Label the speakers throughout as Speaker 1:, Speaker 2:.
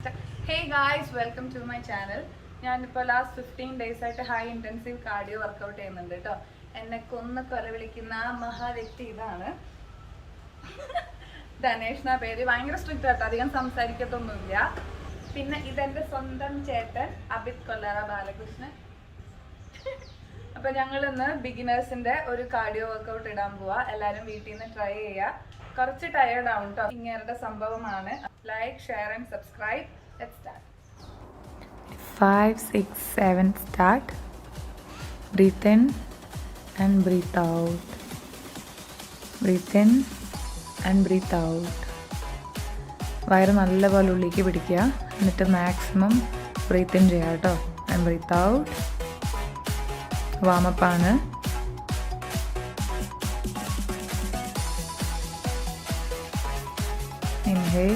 Speaker 1: Hey guys, welcome to my channel. ഞാനിപ്പോൾ last 15 days ആയിട്ട് high intensive cardio workout ചെയ്യുന്നുണ്ട് കേട്ടോ. എന്നെ കൊന്ന് കൊല വിളിക്കുന്ന ആ മഹാവ്യക്തി ഇതാണ്. ധനേഷ് എന്നാ പേര്. ഭയങ്കര സ്ട്രിക്റ്റ് ആട്ടോ, അധികം സംസാരിക്കത്തൊന്നുമില്ല. പിന്നെ ഇതെൻ്റെ സ്വന്തം ചേട്ടൻ അഭിത് കൊല്ലറ ബാലകൃഷ്ണൻ. അപ്പൊ ഞങ്ങൾ ഇന്ന് ബിഗിനേഴ്സിന്റെ ഒരു കാർഡിയോ വർക്കൗട്ട് ഇടാൻ പോവാ. എല്ലാരും വീട്ടിൽ നിന്ന് ട്രൈ ചെയ്യുക. കുറച്ച് ടയേർഡ് ആവും കേട്ടോ. ഇങ്ങനത്തെ സംഭവമാണ്. Like, share and subscribe. Let's start.
Speaker 2: 5, 6, 7 start. Breathe in and breathe out. Breathe in and breathe out. വയറ് നല്ലപോലെ ഉള്ളിലേക്ക് പിടിക്കുക. എന്നിട്ട് മാക്സിമം ബ്രീത്ത് ഇൻ ചെയ്യുക കേട്ടോ. And breathe out. വാമപ്പാണ്. Inhale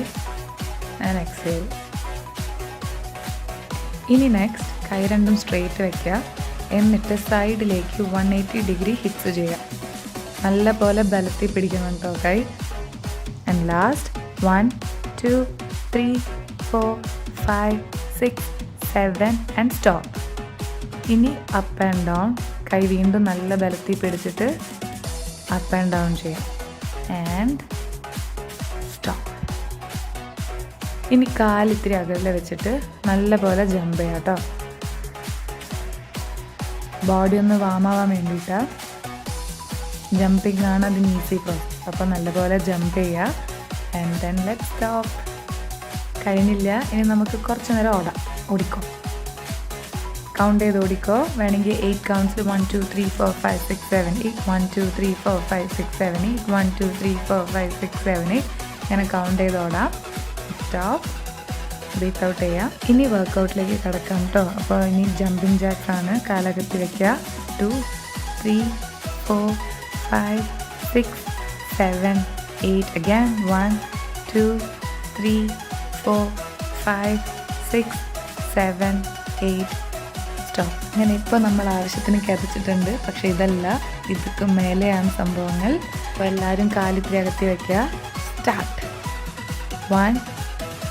Speaker 2: and exhale. ഇനി നെക്സ്റ്റ് കൈ രണ്ടും സ്ട്രെയിറ്റ് വയ്ക്കുക. എന്നിട്ട് സൈഡിലേക്ക് 180 ഡിഗ്രി ഹിപ്സ് ചെയ്യുക. നല്ല പോലെ ബലത്തിൽ പിടിക്കണം കേട്ടോ കൈ. And last 1, 2, 3, 4, 5, 6, 7 and stop. ഇനി അപ്പ് ആൻഡ് ഡൗൺ. കൈ വീണ്ടും നല്ല ബലത്തിൽ പിടിച്ചിട്ട് അപ്പ് ആൻഡ് ഡൗൺ ചെയ്യാം. And stop. ഇനി കാലിത്തിരി അകലെ വെച്ചിട്ട് നല്ലപോലെ ജമ്പ് ചെയ്യാം കേട്ടോ. ബോഡി ഒന്ന് വാമാവാൻ വേണ്ടിയിട്ടാണ്. ജമ്പിങ് ആണ് അതിന് ഈസി പ്രോസസ്. അപ്പോൾ നല്ലപോലെ ജമ്പ് ചെയ്യുക. And then let stop. കഴിഞ്ഞില്ല, ഇനി നമുക്ക് കുറച്ച് നേരം ഓടിക്കോ. കൗണ്ട് ചെയ്ത് ഓടിക്കോ. വേണമെങ്കിൽ 8 കൗണ്ട്സിൽ 1, 2, 3, 4, 5, 6, 7, 8 1, 2, 3, 4, 5, 6, 7, 8 1, 2, 3, 4, 5, 6, 7, 8 ഇങ്ങനെ കൗണ്ട് ചെയ്ത് ഓടാം. സ്റ്റോപ്പ്. ബ്രീത്ത് ഔട്ട് ചെയ്യാം. ഇനി വർക്കൗട്ടിലേക്ക് കിടക്കാം കേട്ടോ. അപ്പോൾ ഇനി ജമ്പിങ് ജാക്സ് ആണ്. കാലകത്തി വയ്ക്കുക. 2, 3, 4, 5, 6, 7, 8 again 1, 2, 3, 4, 5, 6, 7, 8 സ്റ്റോപ്പ്. ഇങ്ങനെ ഇപ്പോൾ നമ്മൾ ആവശ്യത്തിന് കിതച്ചിട്ടുണ്ട്. പക്ഷേ ഇതല്ല, ഇതൊക്കെ മേലെയാണ് സംഭവങ്ങൾ. അപ്പോൾ എല്ലാവരും കാലിത്തിരി അകത്തി വയ്ക്കുക. സ്റ്റാർട്ട്. 1,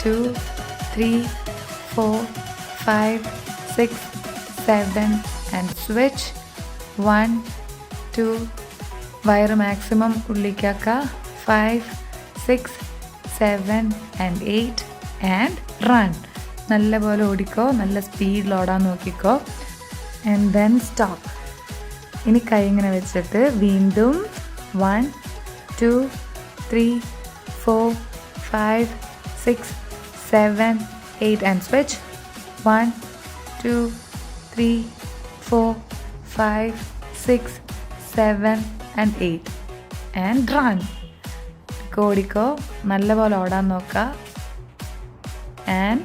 Speaker 2: 2, 3, 4, 5, 6, 7 and switch. 1, 2. വയറ് മാക്സിമം ഉള്ളിക്കാക്കുക. 5, 6, 7 and 8 and run. നല്ലപോലെ ഓടിക്കോ. നല്ല സ്പീഡിൽ ഓടാൻ നോക്കിക്കോ. And then stop. ഇനി കൈ ഇങ്ങനെ വെച്ചിട്ട് വീണ്ടും 1, 2, 3, 4, 5, 6, 7, 8 and switch. 1, 2, 3, 4, 5, 6, 7 and 8 and run. ഓടിക്കോ. നല്ലപോലെ ഓടാൻ നോക്കുക. And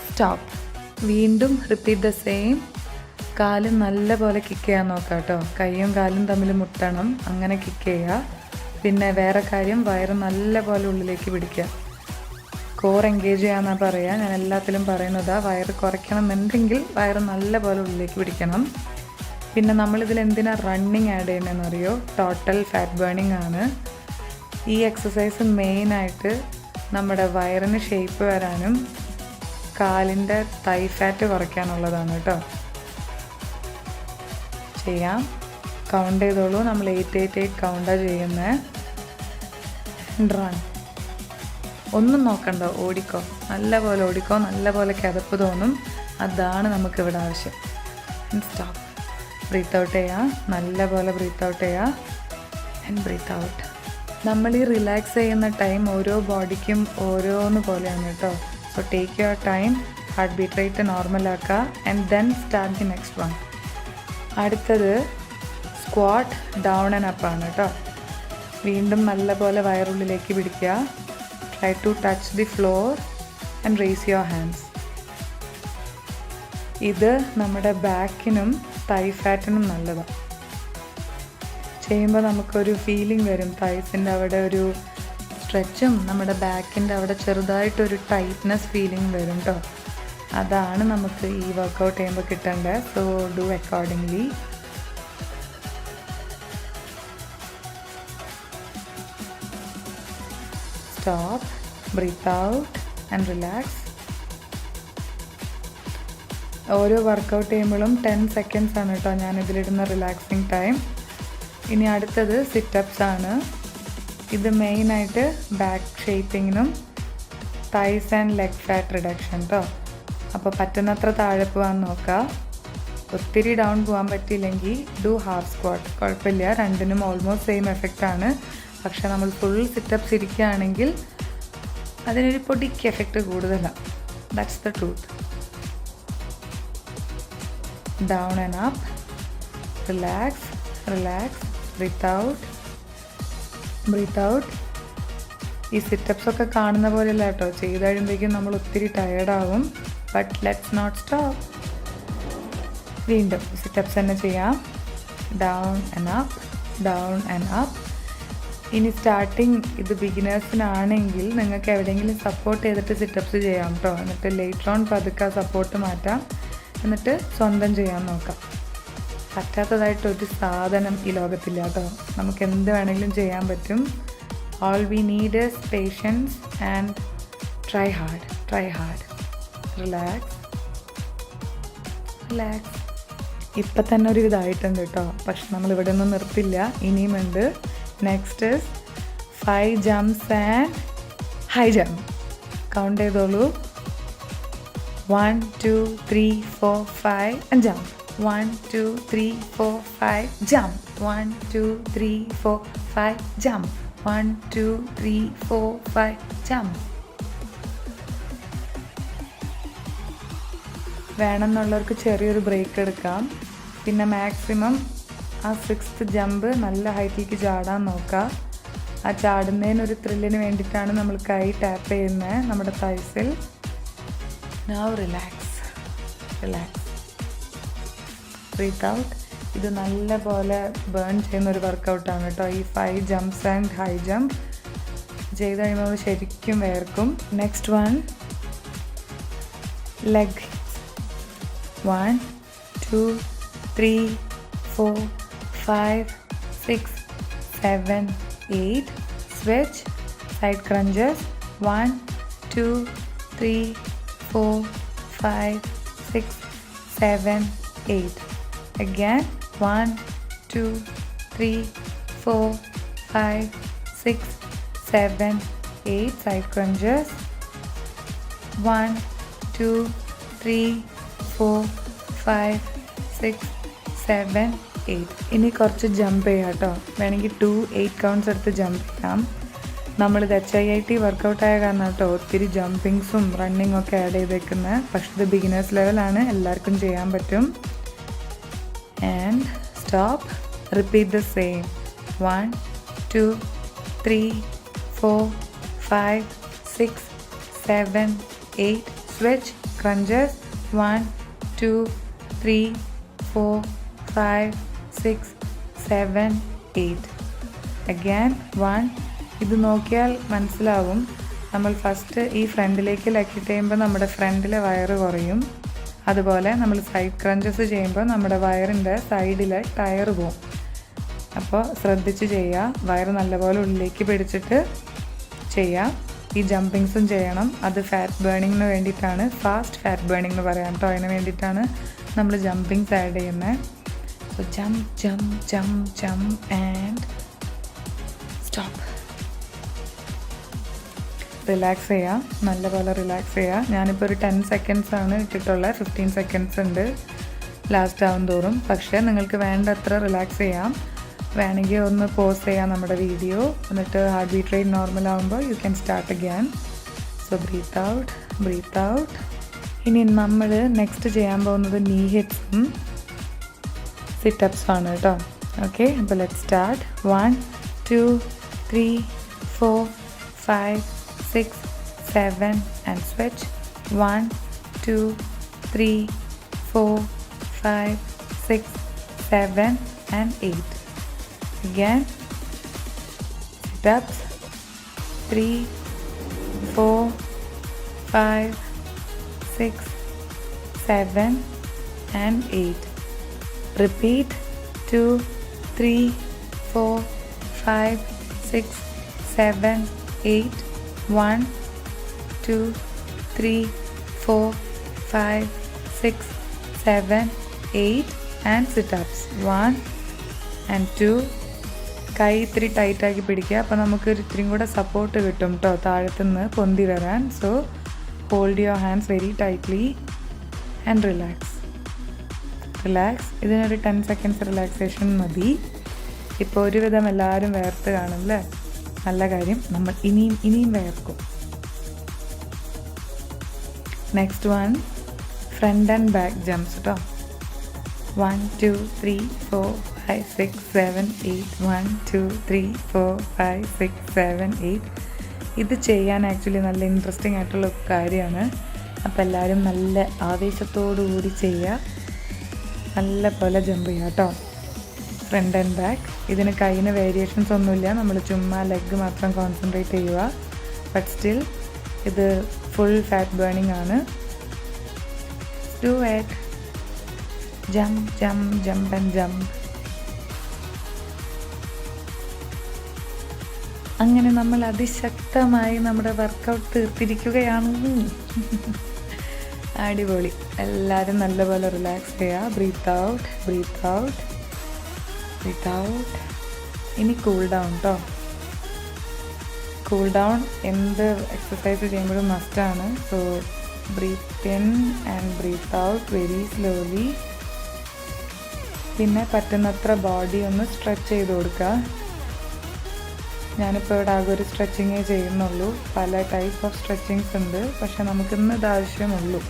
Speaker 2: stop. വീണ്ടും റിപ്പീറ്റ് ദ സെയിം. കാല് നല്ലപോലെ കിക്ക് ചെയ്യാൻ നോക്കാം കേട്ടോ. കൈയും കാലും തമ്മിൽ മുട്ടണം. അങ്ങനെ കിക്ക് ചെയ്യുക. പിന്നെ വേറെ കാര്യം, വയറ് നല്ലപോലെ ഉള്ളിലേക്ക് പിടിക്കുക. കോർ എൻഗേജ് ചെയ്യാമെന്നാണ് പറയുക. ഞാൻ എല്ലാത്തിലും പറയുന്നതാണ്. വയറ് കുറയ്ക്കണം എന്നുണ്ടെങ്കിൽ വയറ് നല്ലപോലെ ഉള്ളിലേക്ക് പിടിക്കണം. പിന്നെ നമ്മളിതിൽ എന്തിനാണ് റണ്ണിങ് ആഡ് ചെയ്യണമെന്ന് അറിയോ? ടോട്ടൽ ഫാറ്റ് ബേണിംഗ് ആണ്. ഈ എക്സസൈസ് മെയിനായിട്ട് നമ്മുടെ വയറിന് ഷേപ്പ് വരാനും കാലിൻ്റെ തൈ ഫാറ്റ് കുറയ്ക്കാനുള്ളതാണ് കേട്ടോ. ചെയ്യാം. കൗണ്ട് ചെയ്തോളൂ. നമ്മൾ 888 കൗണ്ടാണ് ചെയ്യുന്നത്. റൺ. ഒന്നും നോക്കണ്ട, ഓടിക്കോ. നല്ലപോലെ ഓടിക്കോ. നല്ലപോലെ കിതപ്പ് തോന്നും. അതാണ് നമുക്കിവിടെ ആവശ്യം. സ്റ്റോപ്പ്. ബ്രീത്ത് ഔട്ട് ചെയ്യുക. നല്ലപോലെ ബ്രീത്ത് ഔട്ട് ചെയ്യുക. And breathe out. നമ്മൾ ഈ റിലാക്സ് ചെയ്യുന്ന ടൈം ഓരോ ബോഡിക്കും ഓരോന്ന് പോലെയാണ് കേട്ടോ. So take your time. Heart beat rate നോർമലാക്കുക. And then start the next one. അടുത്തത് സ്ക്വാട്ട് ഡൗൺ ആൻഡ് അപ്പ് ആണ് കേട്ടോ. വീണ്ടും നല്ലപോലെ വയറുള്ളിലേക്ക് പിടിക്കുക. Try to touch the floor and raise your hands. ഇത് നമ്മുടെ ബാക്കിനും തൈ ഫാറ്റിനും നല്ലതാണ്. ചെയ്യുമ്പോൾ നമുക്കൊരു ഫീലിംഗ് വരും. തൈസിൻ്റെ അവിടെ ഒരു സ്ട്രെച്ചും നമ്മുടെ ബാക്കിൻ്റെ അവിടെ ചെറുതായിട്ടൊരു ടൈറ്റ്നെസ് ഫീലിംഗ് വരും കേട്ടോ. അതാണ് നമുക്ക് ഈ വർക്കൗട്ട് ചെയ്യുമ്പോൾ കിട്ടേണ്ടത്. So do accordingly. Stop, breathe out and relax. ഓരോ വർക്കൗട്ട് ചെയ്യുമ്പോഴും 10 seconds ആണ് കേട്ടോ ഞാൻ ഇതിലിടുന്ന റിലാക്സിങ് ടൈം. ഇനി അടുത്തത് സിറ്റപ്സ് ആണ്. ഇത് മെയിനായിട്ട് ബാക്ക് ഷേപ്പിങ്ങിനും thighs and leg fat reduction കേട്ടോ. അപ്പോൾ പറ്റുന്നത്ര താഴെ പോകാൻ നോക്കുക. ഒത്തിരി ഡൗൺ പോകാൻ പറ്റിയില്ലെങ്കിൽ ഡു ഹാഫ് സ്ക്വാട്ട്, കുഴപ്പമില്ല. രണ്ടിനും ഓൾമോസ്റ്റ് സെയിം എഫക്റ്റ് ആണ്. പക്ഷെ നമ്മൾ ഫുൾ സിറ്റപ്സ് ഇരിക്കുകയാണെങ്കിൽ അതിനൊരു പൊടിക്ക് എഫക്റ്റ് കൂടുതലാണ്. That's the truth. Down and up, relax relax, breathe out. ഈ സിറ്റപ്സ് ഒക്കെ കാണുന്ന പോലെയല്ല കേട്ടോ, ചെയ്ത് കഴിയുമ്പോഴേക്കും നമ്മൾ ഒത്തിരി ടയേർഡാവും. But let's not stop. വീണ്ടും സിറ്റപ്സ് തന്നെ ചെയ്യാം. Down and up, down and up. ഇനി സ്റ്റാർട്ടിങ് ഇത് ബിഗിനേഴ്സിനാണെങ്കിൽ നിങ്ങൾക്ക് എവിടെയെങ്കിലും സപ്പോർട്ട് ചെയ്തിട്ട് സിറ്റപ്സ് ചെയ്യാം കേട്ടോ. എന്നിട്ട് ലേറ്റർ ഓൺ പതുക്കെ സപ്പോർട്ട് മാറ്റാം, എന്നിട്ട് സ്വന്തം ചെയ്യാൻ നോക്കാം. പറ്റാത്തതായിട്ട് ഒരു സാധനം ഈ ലോകത്തില്ല കേട്ടോ. നമുക്ക് എന്ത് വേണമെങ്കിലും ചെയ്യാൻ പറ്റും. All we need is patience and try hard. Relax. ഇപ്പം തന്നെ ഒരു ഇതായിട്ടുണ്ട് കേട്ടോ. പക്ഷെ നമ്മളിവിടെ ഒന്നും നിർത്തില്ല, ഇനിയുമുണ്ട്. Next is 5 jumps and high jump. Count ചെയ്തോളൂ. 1 2 3 4 5 and jump. 1 2 3 4 5 jump. 1 2 3 4 5 jump. 1 2 3 4 5 jump. വേണമെന്നുള്ളവർക്ക് ചെറിയൊരു ബ്രേക്ക് എടുക്കാം. പിന്നെ മാക്സിമം ആ 6th ജമ്പ് നല്ല ഹൈറ്റിലേക്ക് ചാടാൻ നോക്കുക. ആ ചാടുന്നതിനൊരു ത്രില്ലിന് വേണ്ടിയിട്ടാണ് നമ്മൾ കൈ ടാപ്പ് ചെയ്യുന്നത് നമ്മുടെ തൈസിൽ. Now relax. Breathe out. ഇത് നല്ല പോലെ ബേൺ ചെയ്യുന്ന ഒരു വർക്കൗട്ടാണ് കേട്ടോ. ഈ 5 jumps ആൻഡ് ഹൈ ജമ്പ് ചെയ്ത് കഴിയുമ്പോൾ ശരിക്കും വേർക്കും. Next one, leg. 1 2 3 4 5 6 7 8. Switch. Side crunches. 1 2 3 4 5 6 7 8. Again. 1 2 3 4 5 6 7 8. Side crunches. 1 2 3 4 5 6 7 8. ഇനി കുറച്ച് ജമ്പ് ചെയ്യാം കേട്ടോ. വേണമെങ്കിൽ 2 8 counts എടുത്ത് ജമ്പ് ചെയ്യാം. നമ്മളിത് HIIT വർക്കൗട്ടായ കാരണം കേട്ടോ ഒത്തിരി ജമ്പിങ്സും റണ്ണിങ്ങും ഒക്കെ ആഡ് ചെയ്തേക്കുന്നത്. പക്ഷെ ഇത് ബിഗിനേഴ്സ് ലെവലാണ്, എല്ലാവർക്കും ചെയ്യാൻ പറ്റും. And stop. Repeat the same. 1 2 3 4 5 6 7 8. Switch. Crunches. 1 2 3 4 5 6 7 8. Again. 1. ഇത് നോക്കിയാൽ മനസ്സിലാവും. നമ്മൾ ഫസ്റ്റ് ഈ ഫ്രണ്ടിലേക്ക് ലക്കിട്ട് ചെയ്യുമ്പോൾ നമ്മുടെ ഫ്രണ്ടിലെ വയറ് കുറയും. അതുപോലെ നമ്മൾ സൈഡ് ക്രഞ്ചസ് ചെയ്യുമ്പോൾ നമ്മുടെ വയറിൻ്റെ സൈഡിലെ ടയർ പോവും. അപ്പോൾ ശ്രദ്ധിച്ച് ചെയ്യുക. വയറ് നല്ലപോലെ ഉള്ളിലേക്ക് പിടിച്ചിട്ട് ചെയ്യുക. ഈ ജമ്പിങ്സും ചെയ്യണം. അത് ഫാറ്റ് ബേണിങ്ങിന് വേണ്ടിയിട്ടാണ്. ഫാസ്റ്റ് ഫാറ്റ് ബേണിംഗ് എന്ന് പറയാം കേട്ടോ. അതിന് വേണ്ടിയിട്ടാണ് നമ്മൾ ജമ്പിങ്സ് ആഡ് ചെയ്യുന്നത്. So jump and stop. Relax ചെയ്യുക, നല്ലപോലെ റിലാക്സ് ചെയ്യുക. ഞാനിപ്പോൾ ഒരു 10 seconds ആണ് ഇട്ടിട്ടുള്ളത്. 15 seconds ഉണ്ട് ലാസ്റ്റ് ആവും തോറും. പക്ഷേ നിങ്ങൾക്ക് വേണ്ടത്ര റിലാക്സ് ചെയ്യാം. വേണമെങ്കിൽ ഒന്ന് പോസ് ചെയ്യാം നമ്മുടെ വീഡിയോ. എന്നിട്ട് ഹാർട്ട് ബീറ്റ് റേറ്റ് നോർമൽ ആകുമ്പോൾ you can start again. So breathe out. ഇനി നമ്മൾ നെക്സ്റ്റ് ചെയ്യാൻ പോകുന്നത് നീ ഹിറ്റ്സും സിറ്റപ്സും ആണ് കേട്ടോ. ഓക്കെ, അപ്പോൾ let's start. 1 2 3 4 5 6 7 and switch. 1 2 3 4 5 6 7 and 8. Again. Sit-ups. 3 4 5 6 7 and 8. Repeat. 2 3 4 5 6 7 8. 1 2 3 4 5 6 7, 8 and sit-ups. 1 and 2. കൈ ഇത്തിരി ടൈറ്റാക്കി പിടിക്കുക. അപ്പോൾ നമുക്ക് ഇത്തിരി കൂടെ സപ്പോർട്ട് കിട്ടും കേട്ടോ താഴത്തുനിന്ന് പൊന്തി വരാൻ. So hold your hands very tightly and relax. ഇതിനൊരു 10 സെക്കൻഡ്സ് റിലാക്സേഷൻ മതി. ഇപ്പോൾ ഒരുവിധം എല്ലാവരും വേർത്ത് കാണും അല്ലേ? നല്ല കാര്യം. നമ്മൾ ഇനിയും വേർക്കും. Next one front and back jumps കേട്ടോ. 1, 2, 3, 4, 5, 6, 7, 8. 1, 2, 3, 4, 5, 6, 7, 8. ഇത് ചെയ്യാൻ ആക്ച്വലി നല്ല ഇൻട്രസ്റ്റിംഗ് ആയിട്ടുള്ള കാര്യമാണ്. അപ്പോൾ എല്ലാവരും നല്ല ആവേശത്തോടു കൂടി ചെയ്യുക. നല്ല പോലെ ജമ്പ് ചെയ്യുക കേട്ടോ. Front and back. ഇതിന് കയ്യിന് വേരിയേഷൻസ് ഒന്നുമില്ല. നമ്മൾ ചുമ്മാ ലെഗ് മാത്രം കോൺസെൻട്രേറ്റ് ചെയ്യുക. ബട്ട് സ്റ്റിൽ ഇത് ഫുൾ ഫാറ്റ് ബേണിംഗ് ആണ്. Do it. Jump jump jump and jump. അങ്ങനെ നമ്മൾ അതിശക്തമായി നമ്മുടെ വർക്കൗട്ട് തീർത്തിരിക്കുകയാണ്. അടിപൊളി. എല്ലാവരും നല്ലപോലെ റിലാക്സ് ചെയ്യുക. Breathe out, breathe out, breathe out. ഇനി കൂൾ ഡൗൺ കേട്ടോ. കൂൾ ഡൗൺ എന്ത് എക്സസൈസ് ചെയ്യുമ്പോഴും മസ്റ്റാണ്. So breathe in and breathe out very slowly. പിന്നെ പറ്റുന്നത്ര ബോഡി ഒന്ന് സ്ട്രെച്ച് ചെയ്ത് കൊടുക്കുക. ഞാനിപ്പോൾ ഇവിടെ ആകെ ഒരു സ്ട്രെച്ചിങ്ങേ ചെയ്യുന്നുള്ളൂ. പല ടൈപ്പ് ഓഫ് സ്ട്രെച്ചിങ്സ് ഉണ്ട്. പക്ഷെ നമുക്കിന്ന് ഇത് ആവശ്യമുള്ളൂ.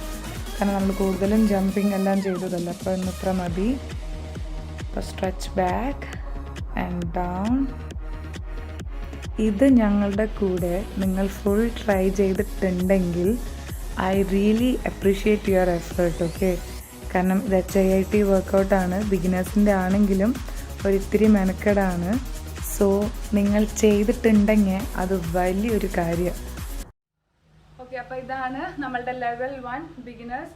Speaker 2: കാരണം നമ്മൾ കൂടുതലും ജമ്പിങ് എല്ലാം ചെയ്തതല്ല. അപ്പോൾ ഇന്നിത്ര മതി. അപ്പോൾ സ്ട്രെച്ച് ബാക്ക് ആൻഡ് ഡൗൺ. ഇത് ഞങ്ങളുടെ കൂടെ നിങ്ങൾ ഫുൾ ട്രൈ ചെയ്തിട്ടുണ്ടെങ്കിൽ I really appreciate your effort. Okay, കാരണം ഇത് HIIT വർക്കൗട്ടാണ്. ബിഗിനേഴ്സിൻ്റെ ആണെങ്കിലും ഒരിത്തിരി മെനക്കെടാണ്. സോ നിങ്ങൾ ചെയ്തിട്ടുണ്ടെങ്കിൽ അത് വലിയൊരു കാര്യം.
Speaker 1: ഓക്കെ, അപ്പോൾ ഇതാണ് നമ്മളുടെ level 1 beginners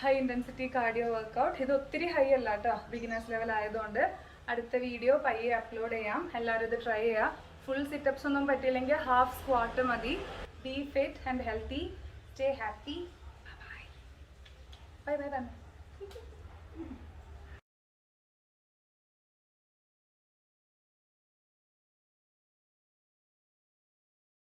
Speaker 1: high intensity cardio workout. ഇത് ഒത്തിരി ഹൈ അല്ല കേട്ടോ, ബിഗിനേഴ്സ് ലെവൽ ആയതുകൊണ്ട്. അടുത്ത വീഡിയോ പയ്യെ അപ്ലോഡ് ചെയ്യാം. എല്ലാവരും ഇത് ട്രൈ ചെയ്യുക. ഫുൾ സിറ്റപ്സ് ഒന്നും പറ്റിയില്ലെങ്കിൽ ഹാഫ് സ്ക്വാട്ട് മതി. B fit and healthy. Stay happy. Bye bye bye.